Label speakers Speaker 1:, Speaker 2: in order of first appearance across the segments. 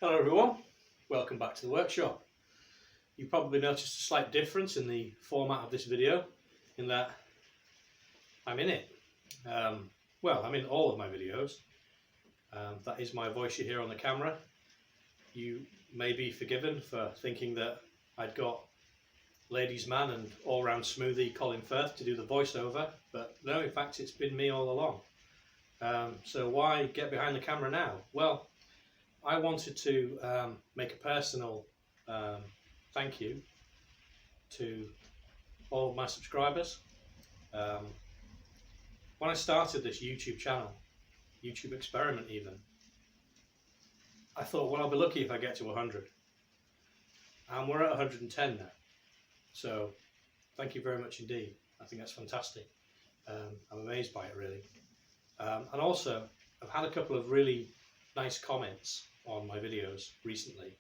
Speaker 1: Hello everyone, welcome back to the workshop. You probably noticed a slight difference in the format of this video in that I'm in it. Well, I'm in all of my videos. That is my voice you hear on the camera. You may be forgiven for thinking that I'd got ladies man and all-round smoothie Colin Firth to do the voiceover, but no, in fact it's been me all along. So why get behind the camera now? Well, I wanted to make a personal thank you to all of my subscribers. When I started this YouTube channel, YouTube experiment even, I thought, well, I'll be lucky if I get to 100. And we're at 110 now. So thank you very much indeed. I think that's fantastic. I'm amazed by it really. And also, I've had a couple of really nice comments on my videos recently.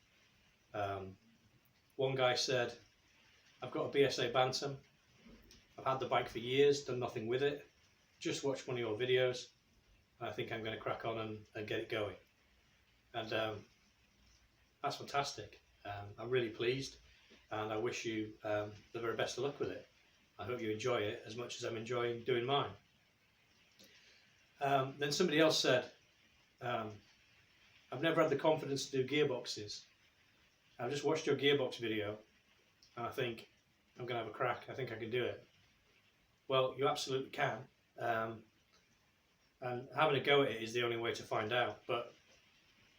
Speaker 1: One guy said, I've got a BSA Bantam, I've had the bike for years, done nothing with it, just watched one of your videos, and I think I'm going to crack on and get it going. And that's fantastic. I'm really pleased, and I wish you the very best of luck with it. I hope you enjoy it as much as I'm enjoying doing mine. Then somebody else said, I've never had the confidence to do gearboxes. I've just watched your gearbox video and I think I'm going to have a crack. I think I can do it. Well, you absolutely can. And having a go at it is the only way to find out. But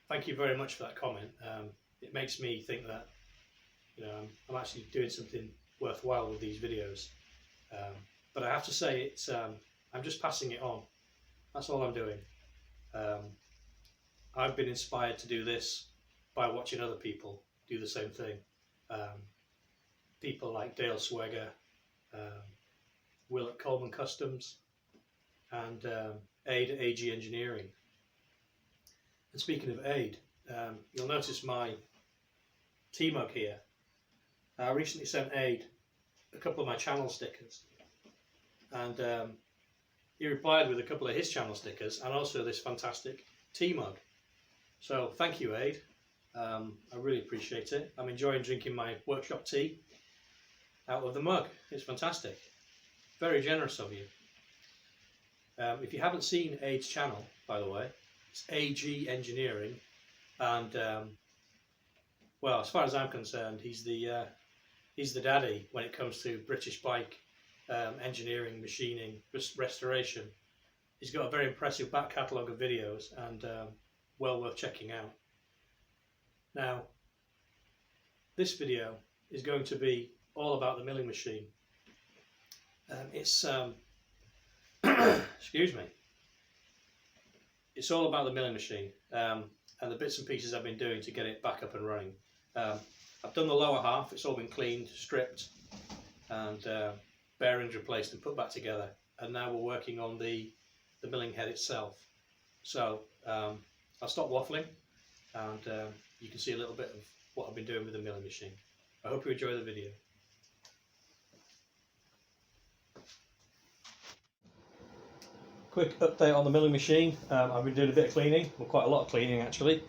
Speaker 1: thank you very much for that comment. It makes me think that I'm actually doing something worthwhile with these videos. But I have to say, it's I'm just passing it on. That's all I'm doing. I've been inspired to do this by watching other people do the same thing. People like Dale Swegger, Will at Coleman Customs, and Aid at AG Engineering. And speaking of Aid, you'll notice my tea mug here. I recently sent Aid a couple of my channel stickers, and he replied with a couple of his channel stickers and also this fantastic tea mug. So thank you, Aid. I really appreciate it. I'm enjoying drinking my workshop tea out of the mug. It's fantastic. Very generous of you. If you haven't seen Aid's channel, by the way, it's AG Engineering, and well, as far as I'm concerned, he's the daddy when it comes to British bike engineering, machining, restoration. He's got a very impressive back catalogue of videos and well worth checking out. Now, this video is going to be all about the milling machine. It's excuse me. It's all about the milling machine and the bits and pieces I've been doing to get it back up and running. I've done the lower half. It's all been cleaned, stripped, and bearings replaced and put back together. And now we're working on the milling head itself. So I'll stop waffling, and you can see a little bit of what I've been doing with the milling machine. I hope you enjoy the video. Quick update on the milling machine. I've been doing a bit of cleaning, well, quite a lot of cleaning actually.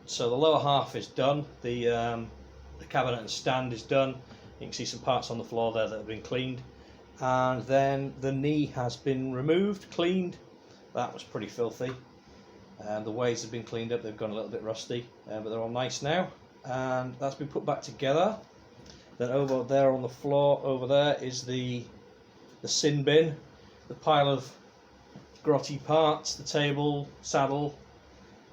Speaker 1: So the lower half is done. The cabinet and stand is done. You can see some parts on the floor there that have been cleaned. And then the knee has been removed, cleaned. That was pretty filthy. The ways have been cleaned up, they've gone a little bit rusty, but they're all nice now. And that's been put back together. Then over there on the floor, over there is the sin bin, the pile of grotty parts, the table, saddle,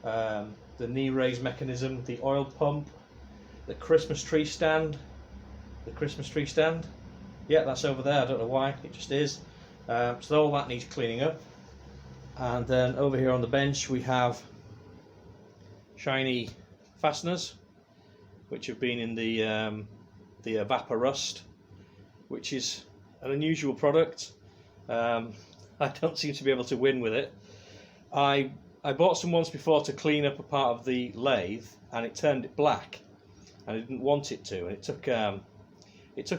Speaker 1: the knee raise mechanism, the oil pump, the Christmas tree stand. Yeah, that's over there, I don't know why, it just is. So all that needs cleaning up. And then over here on the bench we have shiny fasteners, which have been in the Vapor Rust, which is an unusual product. I don't seem to be able to win with it. I bought some once before to clean up a part of the lathe, and it turned it black, and I didn't want it to, and it took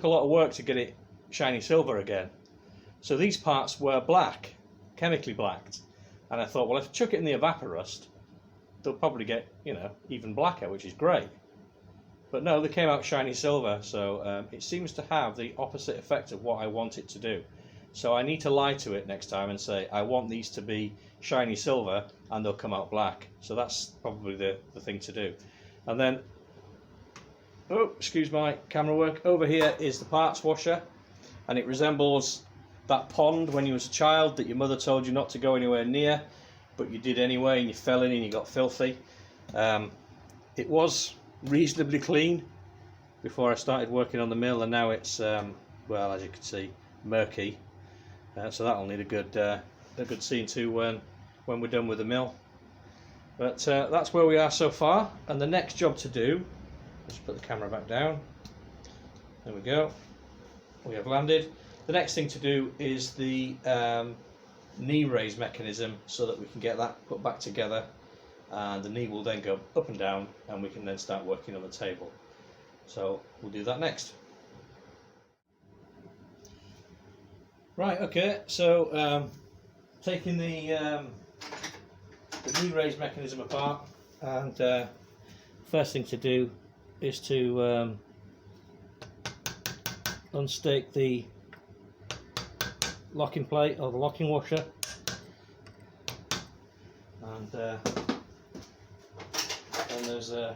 Speaker 1: a lot of work to get it shiny silver again. So these parts were black, chemically blacked, and I thought, well, if I chuck it in the Vapor Rust,
Speaker 2: they'll probably get, you know, even blacker, which is great. But no, they came out shiny silver, so it seems to have the opposite effect of what I want it to do. So I need to lie to it next time and say I want these to be shiny silver, and they'll come out black. So that's probably the thing to do. And then, oh, excuse my camera work, over here is the parts washer, and it resembles that pond when you was a child that your mother told you not to go anywhere near, but you did anyway, and you fell in and you got filthy. It was reasonably clean before I started working on the mill, and now it's well, as you can see, murky. So that'll need a good scene too when we're done with the mill. But that's where we are so far, and the next job to do, let's put the camera back down. There we go. We have landed. The next thing to do is the knee raise mechanism, so that we can get that put back together, and the knee will then go up and down, and we can then start working on the table. So we'll do that next. Right, okay, so taking the knee raise mechanism apart, and first thing to do is to unstake the locking plate or the locking washer, and then there's a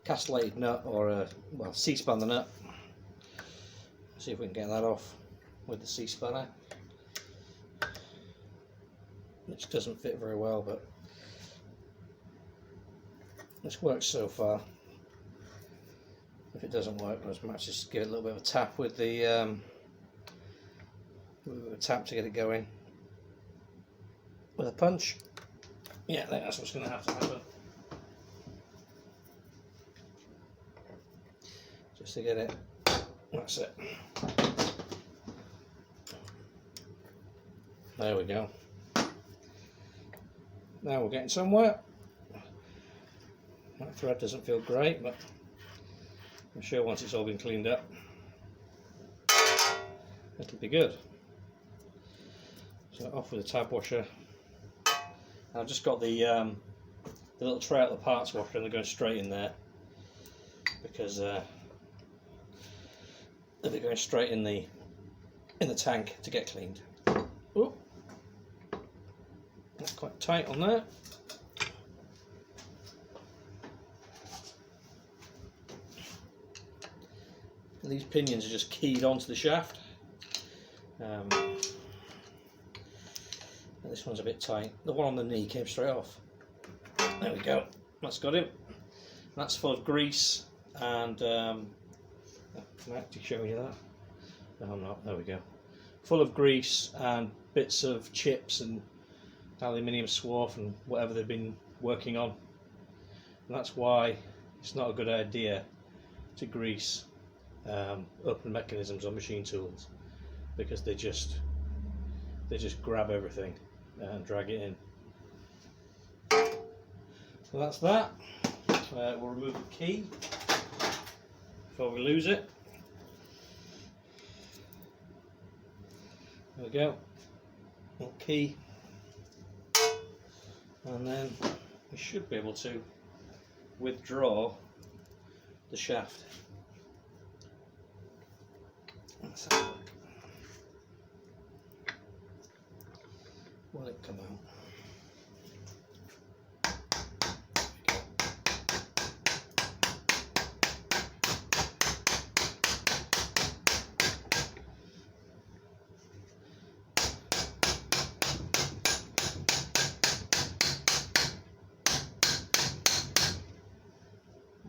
Speaker 2: castellated nut, or a, well, C-span the nut. See if we can get that off with the C-spanner, which doesn't fit very well, but this works so far. If it doesn't work, I might just give it a little bit of a tap with the tap to get it going with a punch. Yeah, I think that's what's going to have to happen, just to get it. That's it. There we go. Now we're getting somewhere. That thread doesn't feel great, but I'm sure once it's all been cleaned up, it'll be good. So off with the tab washer. I've just got the little tray out of the parts washer, and they're going straight in there because they're going straight in the tank to get cleaned. Oh, that's quite tight on there. These pinions are just keyed onto the shaft. This one's a bit tight. The one on the knee came straight off. There we go. That's got him. That's full of grease, and can I actually show you that? No, I'm not. There we go. Full of grease and bits of chips and aluminium swarf and whatever they've been working on. And that's why it's not a good idea to grease open mechanisms on machine tools, because they just grab everything and drag it in. So that's that. We'll remove the key before we lose it. There we go. Little key, and then we should be able to withdraw the shaft. Let's have a look. Will it come out?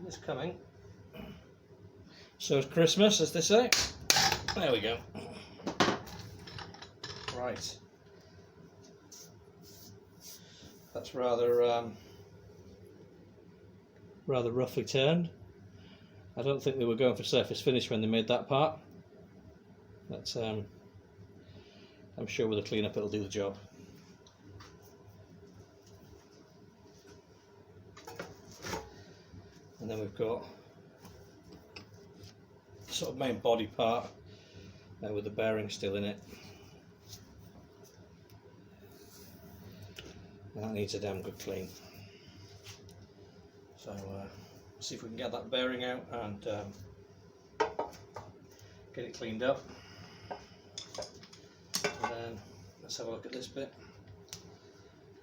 Speaker 2: It's coming. So it's Christmas, as they say. There we go. Right. That's rather roughly turned. I don't think they were going for surface finish when they made that part, but I'm sure with a clean up it'll do the job. And then we've got the sort of main body part with the bearing still in it. And that needs a damn good clean. So see if we can get that bearing out and get it cleaned up. And then let's have a look at this bit.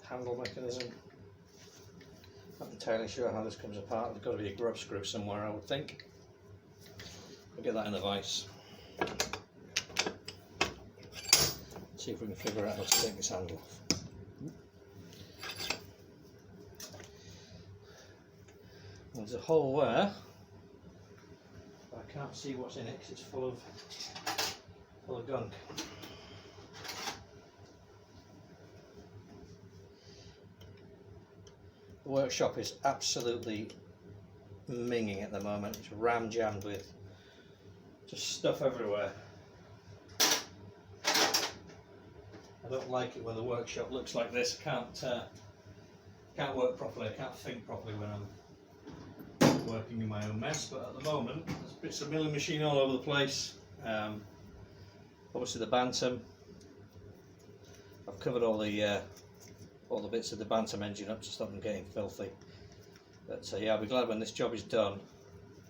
Speaker 2: Handle mechanism. Not entirely sure how this comes apart. There's got to be a grub screw somewhere, I would think. We'll get that in the vise. See if we can figure out how to take this handle off. There's a hole there. I can't see what's in it because it's full of gunk. The workshop is absolutely minging at the moment. It's ram jammed with just stuff everywhere. I don't like it when the workshop looks like this. I can't work properly. I can't think properly when I'm working in my own mess. But at the moment, there's bits of milling machine all over the place. Obviously the bantam. I've covered all the bits of the bantam engine up to stop them getting filthy. But yeah, I'll be glad when this job is done.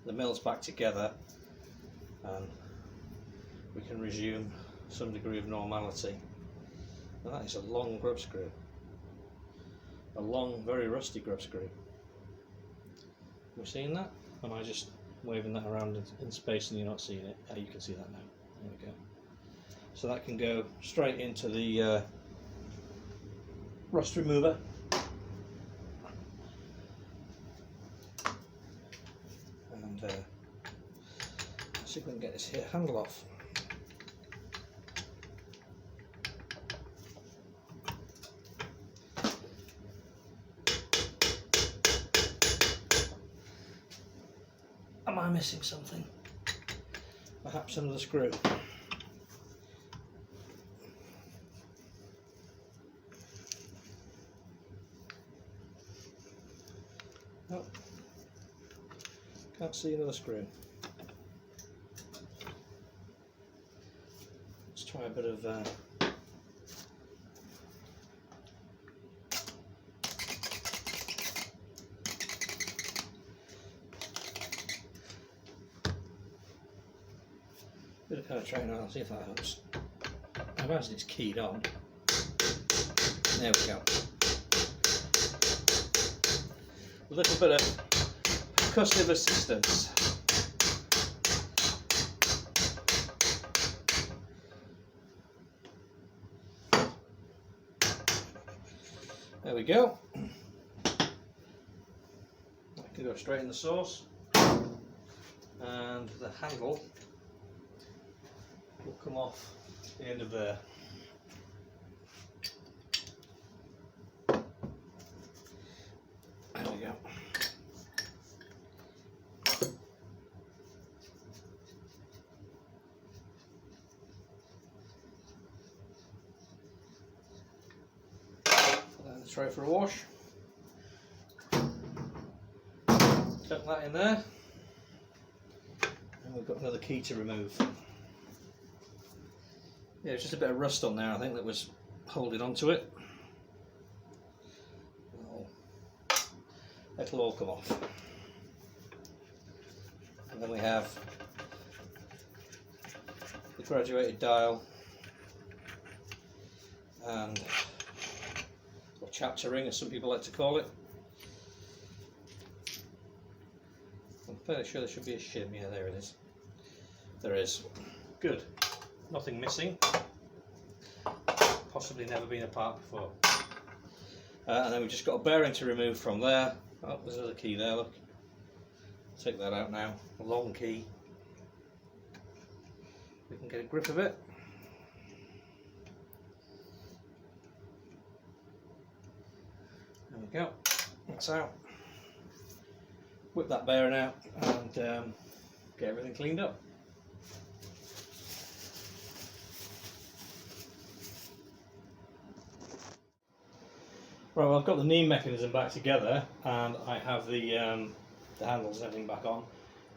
Speaker 2: The mill's back together, and we can resume some degree of normality. And that is a long grub screw. A long, very rusty grub screw. Have you seen that? Am I just waving that around in space and you're not seeing it? Oh, you can see that now. There we go. So that can go straight into the rust remover. And let's see if we can get this here handle off. Am I missing something? Perhaps another screw. Nope. Can't see another screw. Let's try a bit of penetrating on, see if that helps. I imagine it's keyed on. There we go. A little bit of percussive assistance. There we go. I can go straight in the sauce, and the handle will come off the end of there. There we go. Put that in the tray for a wash. Tuck that in there. And we've got another key to remove. Yeah, it's just a bit of rust on there, I think, that was holding on to it. It'll all come off. And then we have the graduated dial and or chapter ring, as some people like to call it. I'm fairly sure there should be a shim. Yeah, there it is. There is. Good. Nothing missing. Possibly never been apart before. And then we've just got a bearing to remove from there. Oh, there's another key there, look. Take that out now. A long key. We can get a grip of it. There we go. That's out. Whip that bearing out and get everything cleaned up. Right, well, I've got the knee mechanism back together, and I have the handles and everything back on,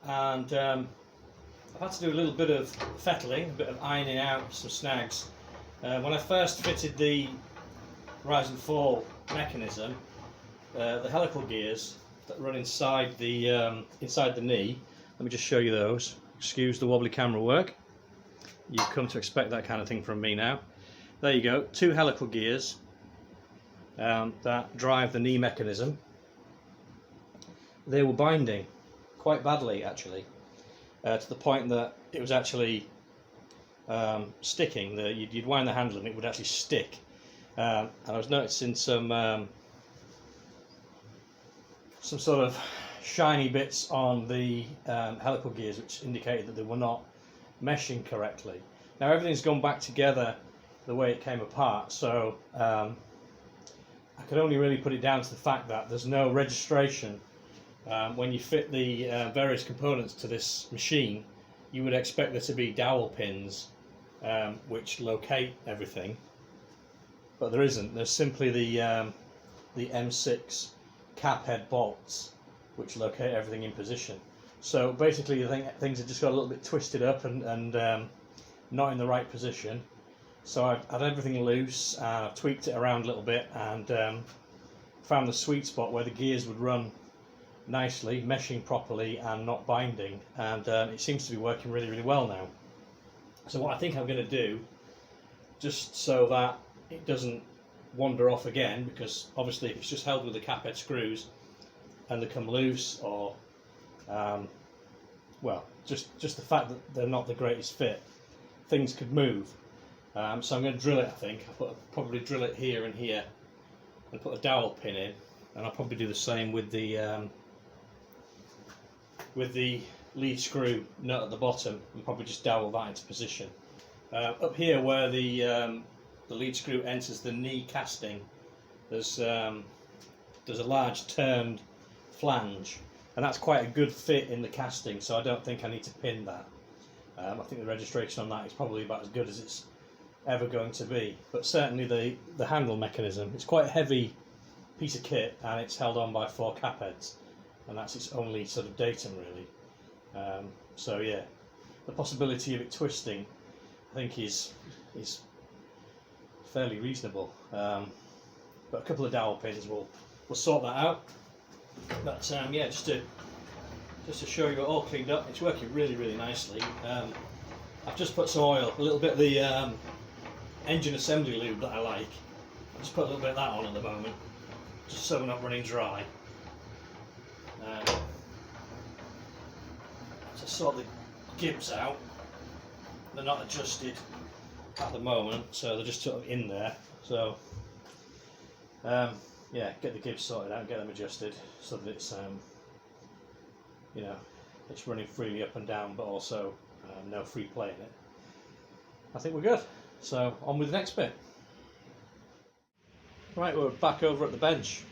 Speaker 2: and I've had to do a little bit of fettling, a bit of ironing out some snags. When I first fitted the rise and fall mechanism, the helical gears that run inside the knee. Let me just show you those. Excuse the wobbly camera work. You've come to expect that kind of thing from me now. There you go, 2 helical gears that drive the knee mechanism. They were binding quite badly, actually, to the point that it was actually sticking. You'd wind the handle and it would actually stick. And I was noticing some sort of shiny bits on the helical gears, which indicated that they were not meshing correctly. Now everything's gone back together the way it came apart, so I could only really put it down to the fact that there's no registration. When you fit the various components to this machine, you would expect there to be dowel pins which locate everything, but there isn't. There's simply the M6 cap head bolts which locate everything in position. So basically I think things have just got a little bit twisted up and not in the right position. So I've had everything loose, I've tweaked it around a little bit and found the sweet spot where the gears would run nicely, meshing properly and not binding, and it seems to be working really, really well now. So what I think I'm going to do, just so that it doesn't wander off again, because obviously if it's just held with the cap head screws and they come loose, or well, just the fact that they're not the greatest fit, things could move. So I'm going to drill it. I think I'll probably drill it here and here and put a dowel pin in, and I'll probably do the same with the lead screw nut at the bottom, and probably just dowel that into position. Up here where the lead screw enters the knee casting, there's a large turned flange, and that's quite a good fit in the casting, so I don't think I need to pin that. I think the registration on that is probably about as good as it's ever going to be, but certainly the handle mechanism, it's quite a heavy piece of kit and it's held on by 4 cap heads, and that's its only sort of datum really. So yeah, the possibility of it twisting I think is fairly reasonable, but a couple of dowel pins will sort that out. But yeah, just to show you it all cleaned up, it's working really, really nicely. I've just put some oil, a little bit of the engine assembly lube that I like. I've just put a little bit of that on at the moment, just so we're not running dry. To sort the gibs out, they're not adjusted at the moment, so they're just sort of in there. So yeah, get the gibs sorted out, get them adjusted so that it's you know, it's running freely up and down, but also no free play in it. I think we're good. So on with the next bit. Right, we're back over at the bench.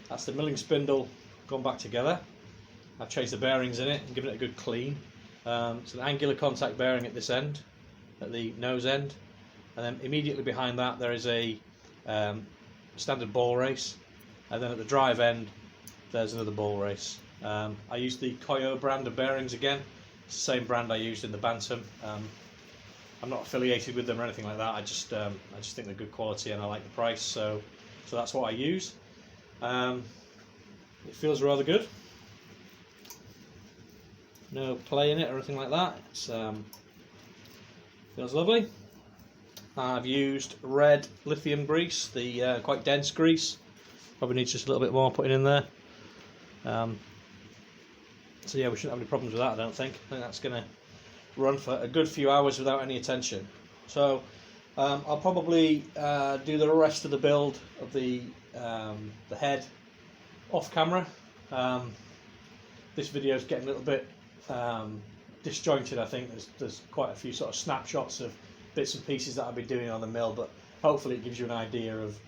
Speaker 2: That's the milling spindle gone back together. I've changed the bearings in it and given it a good clean. It's an angular contact bearing at this end, at the nose end, and then immediately behind that there is a standard ball race, and then at the drive end there's another ball race. I used the Koyo brand of bearings again. It's the same brand I used in the Bantam. I'm not affiliated with them or anything like that. I just think they're good quality and I like the price, so that's what I use. It feels rather good. No play in it or anything like that. It's feels lovely. I've used red lithium grease, the quite dense grease. Probably needs just a little bit more putting in there. So yeah, we shouldn't have any problems with that, I don't think. I think that's going to run for a good few hours without any attention. So I'll probably do the rest of the build of the head off camera. This video is getting a little bit disjointed. I think there's quite a few sort of snapshots of bits and pieces that I'll be doing on the mill, but hopefully it gives you an idea of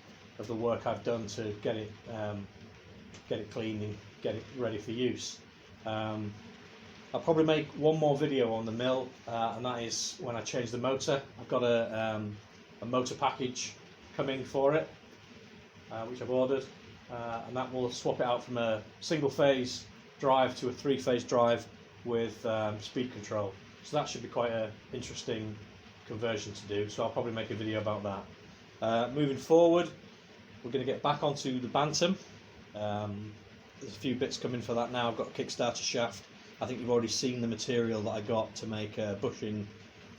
Speaker 2: the work I've done to get it clean and get it ready for use. I'll probably make one more video on the mill, and that is when I change the motor. I've got a motor package coming for it, which I've ordered, and that will swap it out from a single phase drive to a 3-phase drive with speed control. So that should be quite an interesting conversion to do, so I'll probably make a video about that. Moving forward, we're going to get back onto the Bantam. There's a few bits coming for that now. I've got a Kickstarter shaft. I think you've already seen the material that I got to make a bushing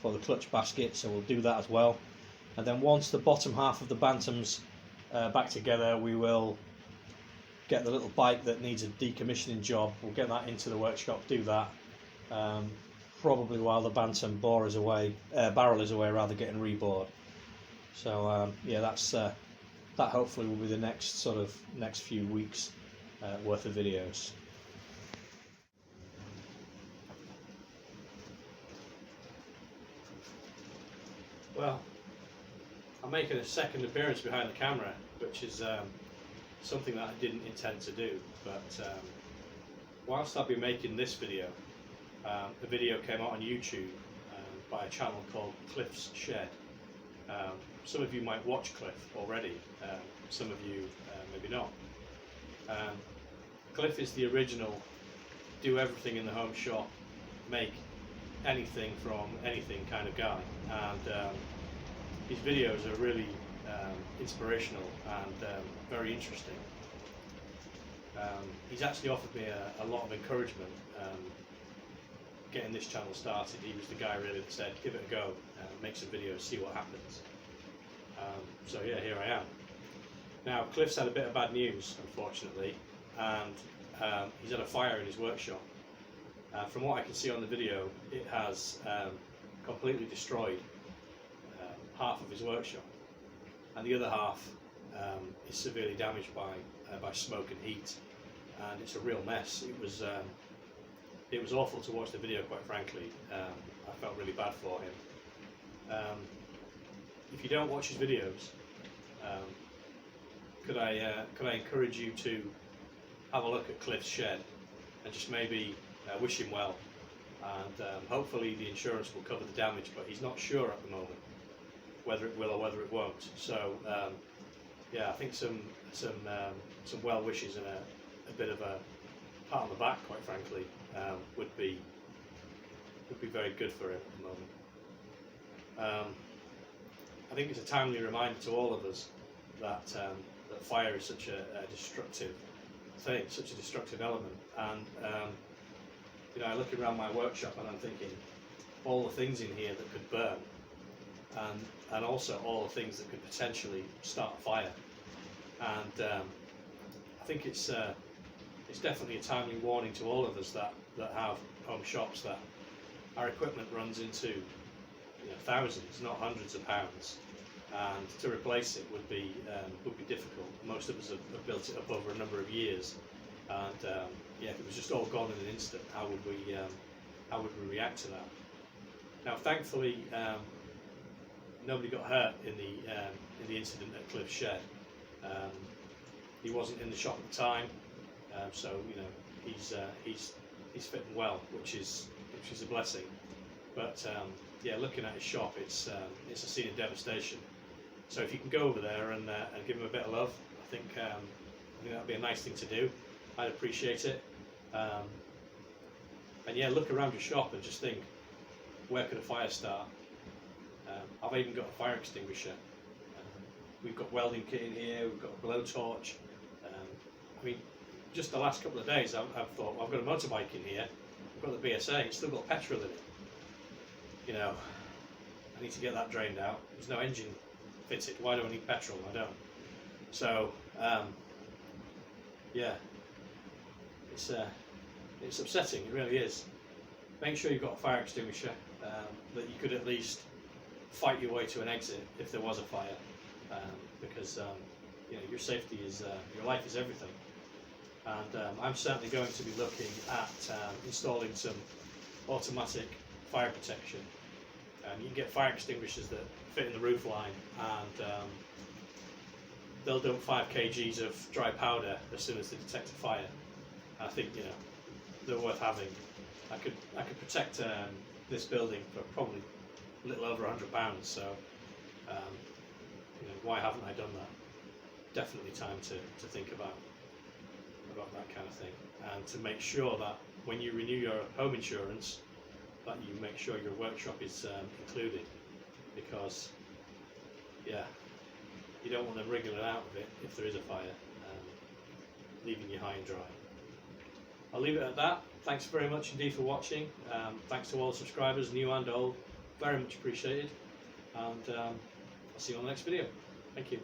Speaker 2: for the clutch basket, so we'll do that as well. And then once the bottom half of the Bantam's back together, we will get the little bike that needs a decommissioning job. We'll get that into the workshop, do that. Probably while the Bantam barrel is away, rather, getting rebored. So yeah, that's that. Hopefully will be the next few weeks worth of videos.
Speaker 1: Well, I'm making a second appearance behind the camera, which is something that I didn't intend to do, but whilst I've been making this video, a video came out on YouTube by a channel called Cliff's Shed. Some of you might watch Cliff already, some of you maybe not. Cliff is the original do everything in the home shop, make anything from anything kind of guy, and his videos are really inspirational and very interesting. He's actually offered me a lot of encouragement getting this channel started. He was the guy really that said, give it a go, make some videos, see what happens. So yeah, here I am. Now, Cliff's had a bit of bad news, unfortunately, and he's had a fire in his workshop. From what I can see on the video, it has completely destroyed half of his workshop, and the other half is severely damaged by smoke and heat, and it's a real mess. It was awful to watch the video, quite frankly. I felt really bad for him. If you don't watch his videos, could I encourage you to have a look at Cliff's Shed and just maybe wish him well, and hopefully the insurance will cover the damage, but he's not sure at the moment whether it will or whether it won't. So yeah, I think some well wishes and a bit of a pat on the back, quite frankly, would be very good for him at the moment. I think it's a timely reminder to all of us that that fire is such a destructive thing, such a destructive element, and you know, I look around my workshop and I'm thinking all the things in here that could burn, and also all the things that could potentially start a fire. And I think it's definitely a timely warning to all of us that have home shops, that our equipment runs into thousands, not hundreds of pounds, and to replace it would be difficult. Most of us have built it up over a number of years, and yeah, if it was just all gone in an instant, how would we react to that? Now, thankfully, nobody got hurt in the incident at Cliff's Shed. He wasn't in the shop at the time, so he's fitting well, which is a blessing. But yeah, looking at his shop, it's a scene of devastation. So if you can go over there and give him a bit of love, I think that'd be a nice thing to do. I'd appreciate it. And yeah, look around your shop and just think, where could a fire start? I've even got a fire extinguisher. We've got welding kit in here. We've got a blowtorch. I mean, just the last couple of days, I've thought, well, I've got a motorbike in here. I've got the BSA. It's still got petrol in it. You know, I need to get that drained out. There's no engine fitted. Why do I need petrol? I don't. So yeah, it's upsetting. It really is. Make sure you've got a fire extinguisher, that you could at least fight your way to an exit if there was a fire, because your safety is your life is everything. And I'm certainly going to be looking at installing some automatic fire protection. You can get fire extinguishers that fit in the roof line, and they'll dump 5 kgs of dry powder as soon as they detect a fire. I think they're worth having. I could protect this building for probably a little over £100. So why haven't I done that? Definitely time to think about that kind of thing, and to make sure that when you renew your home insurance, that you make sure your workshop is included, because yeah, you don't want to wriggle it out of it if there is a fire, leaving you high and dry. I'll leave it at that. Thanks very much indeed for watching. Thanks to all the subscribers, new and old. Very much appreciated. And I'll see you on the next video. Thank you.